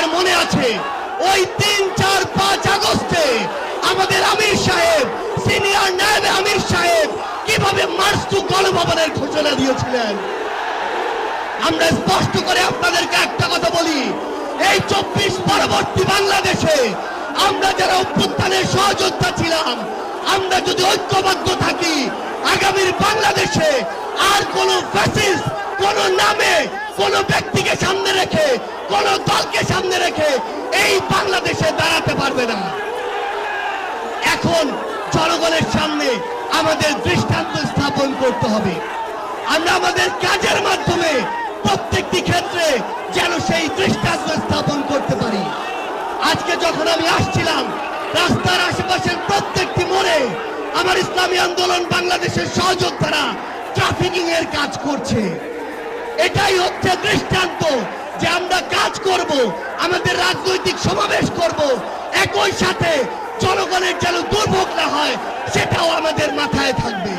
আপনাদের মনে আছে ওই 3, 4, 5 আগস্টে আমাদের আমির সাহেব, সিনিয়র নায়েব আমির সাহেব কিভাবে মার্চ টু গণভবনের ঘোষণা দিয়েছিলেন। আমরা স্পষ্ট করে আপনাদেরকে একটা কথা বলি, এই 24 পরবর্তী বাংলাদেশে আমরা যারা অভ্যুত্থানের সহযোদ্ধা ছিলাম, আমরা যদি ঐক্যবদ্ধ থাকি, আগামীর বাংলাদেশে আর কোন ফ্যাসিস্ট কোন নামে কোন ব্যক্তিকে সামনে রেখে কোন দলকে সামনে রেখে এই বাংলাদেশে দাঁড়াতে পারবে না। এখন জনগণের সামনে আমাদের দৃষ্টান্ত স্থাপন করতে হবে। আমরা আমাদের কাজের মাধ্যমে প্রত্যেকটি ক্ষেত্রে যেন সেই দৃষ্টান্ত স্থাপন করতে পারি। আজকে যখন আমি আসছিলাম, রাস্তার আশেপাশের প্রত্যেকটি মোড়ে আমার ইসলামী আন্দোলন বাংলাদেশের সহযোদ্ধারা ট্রাফিকিং এর কাজ করছে। এটাই হচ্ছে দৃষ্টান্ত যে আমরা কাজ করব, আমাদের রাজনৈতিক সমাবেশ করব, একই সাথে জনগণের যেন দুর্ভোগ না হয় সেটাও আমাদের মাথায় থাকবে।